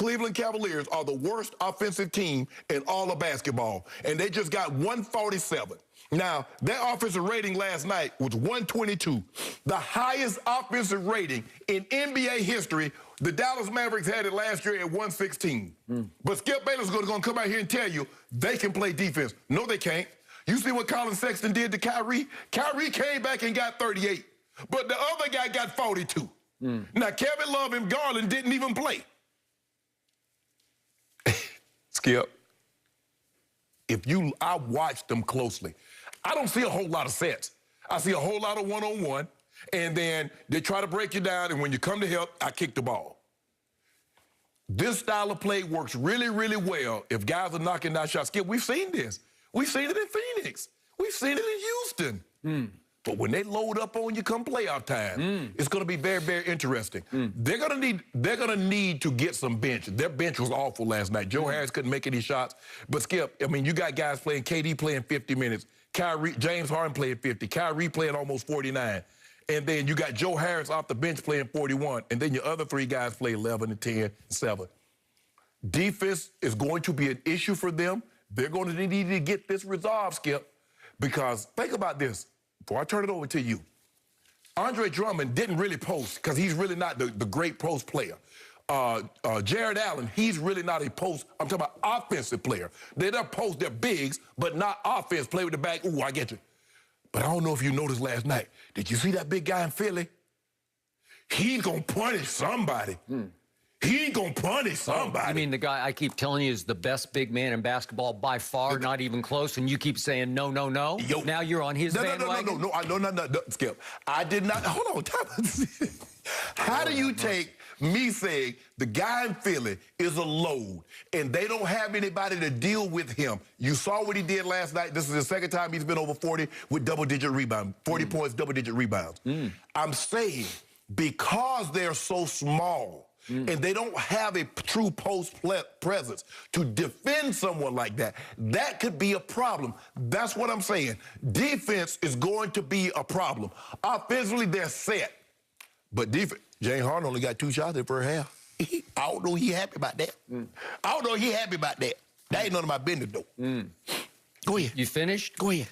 Cleveland Cavaliers are the worst offensive team in all of basketball, and they just got 147. Now, their offensive rating last night was 122, the highest offensive rating in NBA history. The Dallas Mavericks had it last year at 116. But Skip Bayless is going to come out here and tell you they can play defense. No, they can't. You see what Colin Sexton did to Kyrie? Kyrie came back and got 38, but the other guy got 42. Now, Kevin Love and Garland didn't even play. Skip, I watched them closely. I don't see a whole lot of sets. I see a whole lot of one-on-one, and then they try to break you down, and when you come to help, I kick the ball. This style of play works really, really well if guys are knocking down shots. Skip, we've seen this. We've seen it in Phoenix. We've seen it in Houston. But when they load up on you come playoff time, it's going to be very, very interesting. They're gonna need to get some bench. Their bench was awful last night. Joe Harris couldn't make any shots. But Skip, I mean, you got guys playing, KD playing 50 minutes, James Harden playing 50, Kyrie playing almost 49. And then you got Joe Harris off the bench playing 41. And then your other three guys play 11 and 10 and 7. Defense is going to be an issue for them. They're going to need to get this resolved, Skip, because think about this. Before I turn it over to you, Andre Drummond didn't really post because he's really not the great post player. Jared Allen, he's really not a post, I'm talking about offensive player. They're post, they're bigs, but not offense, play with the back. Ooh, I get you. But I don't know if you noticed last night. Did you see that big guy in Philly? He's going to punish somebody. He's going to punish somebody. I mean, the guy I keep telling you is the best big man in basketball by far, not even close, and you keep saying no, no, no? Yo, now you're on his bandwagon? No, Skip. I did not. Hold on. How do you take me saying the guy in Philly is a load and they don't have anybody to deal with him? You saw what he did last night. This is the second time he's been over 40 with double-digit rebounds, 40 points, double-digit rebounds. I'm saying because they're so small, and they don't have a true post presence to defend someone like that, that could be a problem. That's what I'm saying. Defense is going to be a problem. Offensively, they're set. But defense, James Harden only got 2 shots in the first half. I don't know he happy about that. I don't know he happy about that. That ain't none of my business, though. Go ahead. You finished? Go ahead.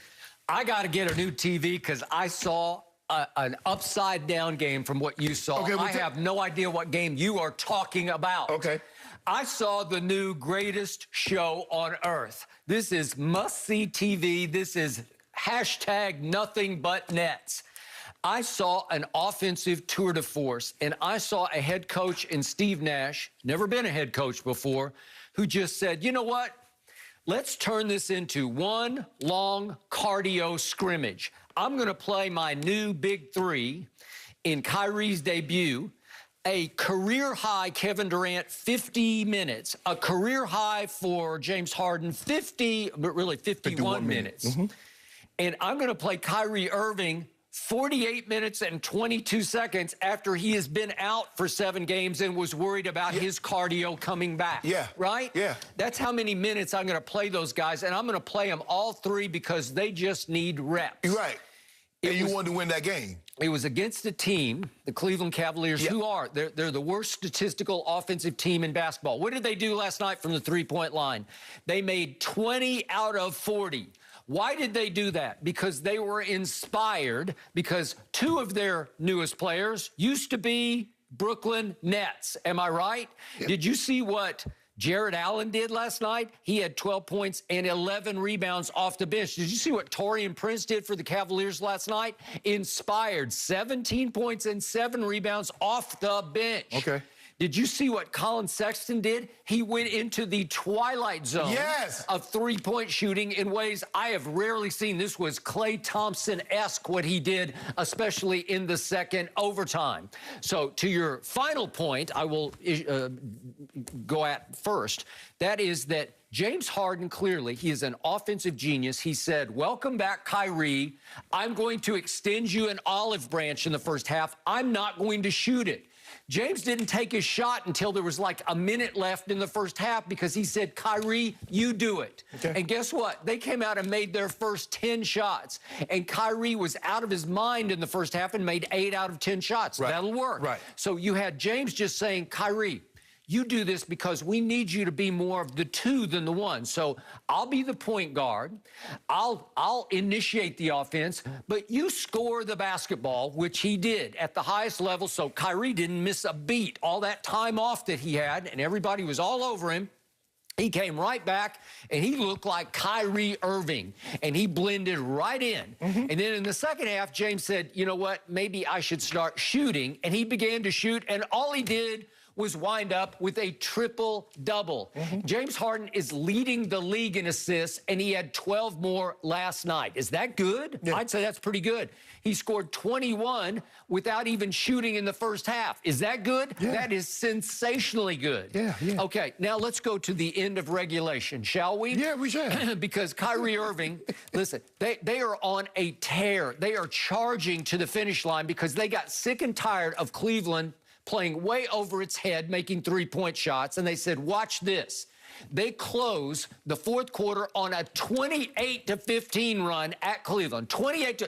I got to get a new TV because I saw an upside-down game from what you saw. Okay, I have no idea what game you are talking about. Okay. I saw the new greatest show on earth. This is must-see TV. This is hashtag nothing but nets. I saw an offensive tour de force, and I saw a head coach in Steve Nash, never been a head coach before, who just said, you know what? Let's turn this into one long cardio scrimmage. I'm going to play my new big three in Kyrie's debut, a career-high Kevin Durant 50 minutes, a career-high for James Harden 50, but really 51 minutes. And I'm going to play Kyrie Irving 48 minutes and 22 seconds after he has been out for 7 games and was worried about his cardio coming back. Right? That's how many minutes I'm going to play those guys, and I'm going to play them all 3 because they just need reps. Right. And you wanted to win that game. It was against a team, the Cleveland Cavaliers, who are, they're the worst statistical offensive team in basketball. What did they do last night from the three-point line? They made 20 out of 40. Why did they do that? Because they were inspired, because 2 of their newest players used to be Brooklyn Nets. Am I right? Did you see what Jared Allen did last night? He had 12 points and 11 rebounds off the bench. Did you see what Taurean Prince did for the Cavaliers last night? Inspired, 17 points and 7 rebounds off the bench. Okay. Did you see what Colin Sexton did? He went into the twilight zone of three-point shooting in ways I have rarely seen. This was Klay Thompson-esque what he did, especially in the second overtime. So to your final point, I will go at first. That is that James Harden, clearly, he is an offensive genius. He said, welcome back, Kyrie. I'm going to extend you an olive branch in the first half. I'm not going to shoot it. James didn't take his shot until there was like a minute left in the first half because he said, Kyrie, you do it. And guess what? They came out and made their first 10 shots. And Kyrie was out of his mind in the first half and made 8 out of 10 shots. That'll work. So you had James just saying, Kyrie, you do this because we need you to be more of the two than the one. So I'll be the point guard. I'll initiate the offense, but you score the basketball, which he did at the highest level. So Kyrie didn't miss a beat. All that time off that he had, and everybody was all over him. He came right back, and he looked like Kyrie Irving, and he blended right in. And then in the second half, James said, you know what, maybe I should start shooting. And he began to shoot, and all he did was wind up with a triple-double. James Harden is leading the league in assists, and he had 12 more last night. Is that good? Yeah. I'd say that's pretty good. He scored 21 without even shooting in the first half. Is that good? Yeah. That is sensationally good. Yeah. Okay, now let's go to the end of regulation, shall we? Yeah, we shall. Because Kyrie Irving, listen, they are on a tear. They are charging to the finish line because they got sick and tired of Cleveland playing way over its head, making three-point shots, and they said, watch this. They close the fourth quarter on a 28-15 run at Cleveland.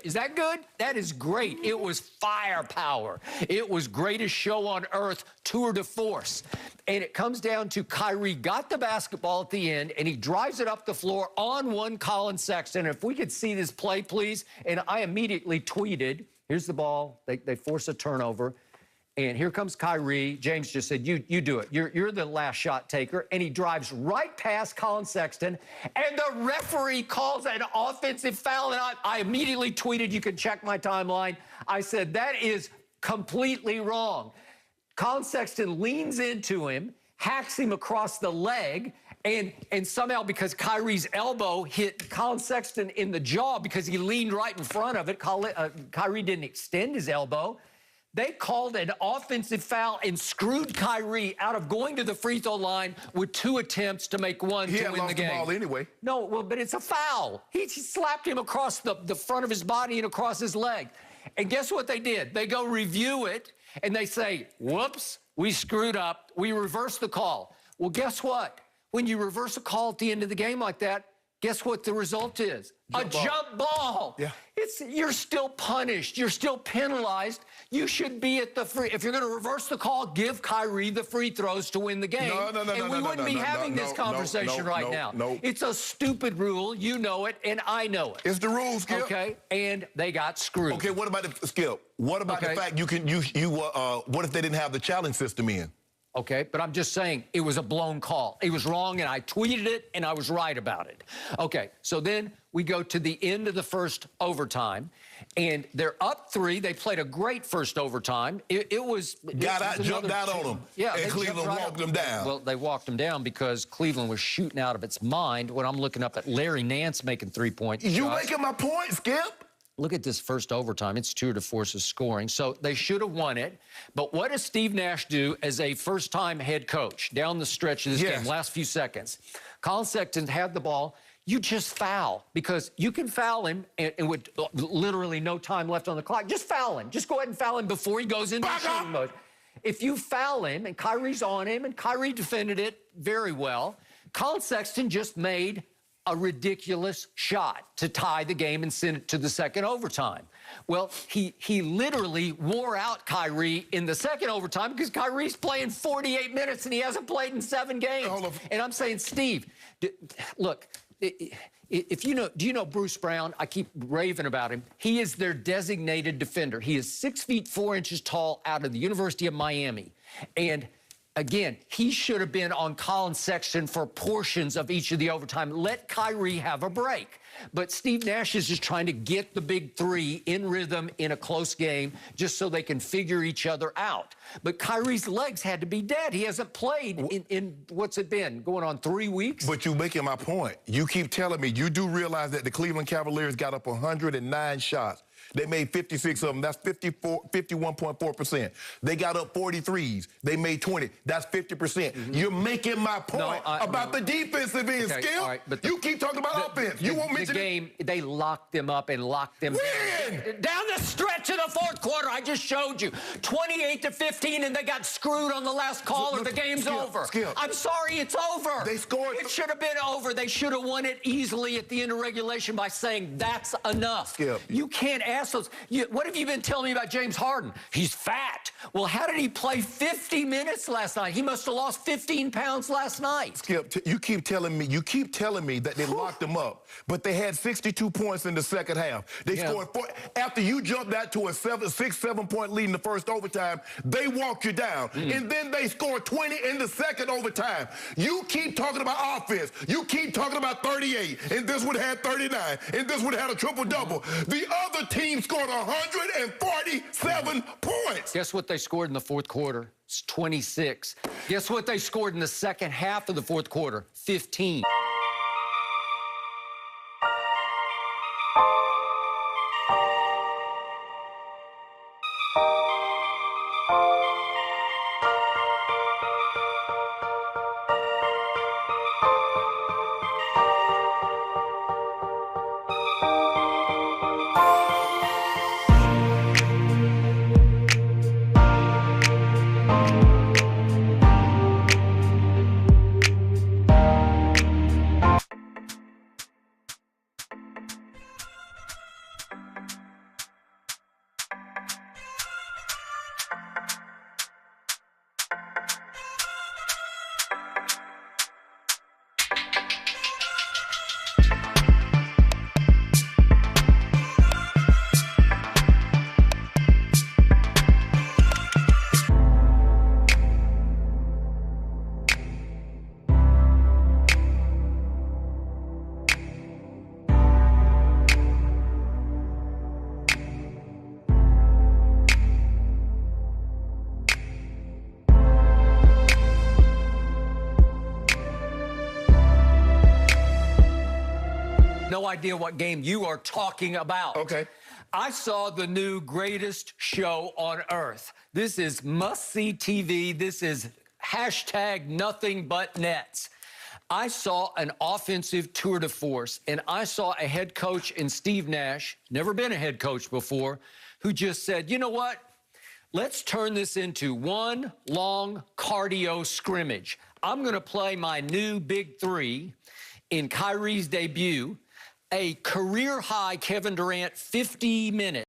Is that good? That is great. It was firepower. It was greatest show on earth, tour de force. And it comes down to Kyrie got the basketball at the end, and he drives it up the floor on one Colin Sexton. If we could see this play, please. And I immediately tweeted, here's the ball. They force a turnover. And here comes Kyrie. James just said, you do it. You're the last shot taker. And he drives right past Colin Sexton. And the referee calls an offensive foul. And I immediately tweeted, you can check my timeline. I said, that is completely wrong. Colin Sexton leans into him, hacks him across the leg. And somehow, because Kyrie's elbow hit Colin Sexton in the jaw because he leaned right in front of it, Kyrie didn't extend his elbow. They called an offensive foul and screwed Kyrie out of going to the free throw line with 2 attempts to make one to win the game. He had lost the ball anyway. No, well, but it's a foul. He slapped him across the front of his body and across his leg. And guess what they did? They go review it, and they say, whoops, we screwed up. We reversed the call. Well, guess what? When you reverse a call at the end of the game like that, guess what the result is? Jump ball. Yeah. You're still punished. You're still penalized. You should be at the free. If you're going to reverse the call, give Kyrie the free throws to win the game. And we wouldn't be having this conversation right now. It's a stupid rule. You know it, and I know it. It's the rules, Skip. Okay, and they got screwed. Okay, what about the Skip? What about the fact what if they didn't have the challenge system in? Okay, but I'm just saying it was a blown call. It was wrong, and I tweeted it, and I was right about it. Okay, so then we go to the end of the first overtime, and they're up 3. They played a great first overtime. Jumped out on them. Yeah, and Cleveland walked them down. Well, they walked them down because Cleveland was shooting out of its mind when I'm looking up at Larry Nance making 3-point shots. You making my point, Skip? Look at this first overtime. It's tour de force's scoring. So they should have won it. But what does Steve Nash do as a first-time head coach down the stretch of this game, last few seconds? Colin Sexton had the ball. You just foul because you can foul him and with literally no time left on the clock. Just foul him. Just go ahead and foul him before he goes into shooting mode. If you foul him and Kyrie's on him and Kyrie defended it very well, Colin Sexton just made a ridiculous shot to tie the game and send it to the second overtime. Well, he literally wore out Kyrie in the second overtime because Kyrie's playing 48 minutes and he hasn't played in 7 games. And I'm saying, Steve, look, if you know, do you know Bruce Brown? I keep raving about him. He is their designated defender. He is 6 feet 4 inches tall out of the University of Miami. And again, he should have been on Colin Sexton for portions of each of the overtime. Let Kyrie have a break. But Steve Nash is just trying to get the big 3 in rhythm in a close game just so they can figure each other out. But Kyrie's legs had to be dead. He hasn't played in what's it been, going on 3 weeks? But you're making my point. You keep telling me you do realize that the Cleveland Cavaliers got up 109 shots. They made 56 of them. That's 51.4%. They got up 43s. They made 20. That's 50%. You're making my point about the defensive end, Skip. All right, but you keep talking about offense. You won't mention the game. They locked them up and locked them down. When? Down the stretch of the fourth quarter, I just showed you. 28-15, and they got screwed on the last call, or the game's over. Skip. I'm sorry, it's over. They scored. It should have been over. They should have won it easily at the end of regulation by saying that's enough. Skip. You can't ask those. What have you been telling me about James Harden? He's fat. Well, how did he play 50 minutes last night? He must have lost 15 pounds last night. Skip, you keep telling me that they locked him up, but they had 62 points in the second half. They scored 4. After you jumped out to a 6-7 point lead in the first overtime, they walked you down. And then they scored 20 in the second overtime. You keep talking about offense. You keep talking about 38, and this one had 39, and this one had a triple-double. The other team scored 147 points. Guess what they scored in the fourth quarter? It's 26. Guess what they scored in the second half of the fourth quarter? 15. No idea what game you are talking about. Okay. I saw the new greatest show on earth. This is must-see TV. This is hashtag nothing but nets. I saw an offensive tour de force, and I saw a head coach in Steve Nash, never been a head coach before, who just said, you know what? Let's turn this into one long cardio scrimmage. I'm going to play my new big three in Kyrie's debut, a career-high Kevin Durant 50 minutes.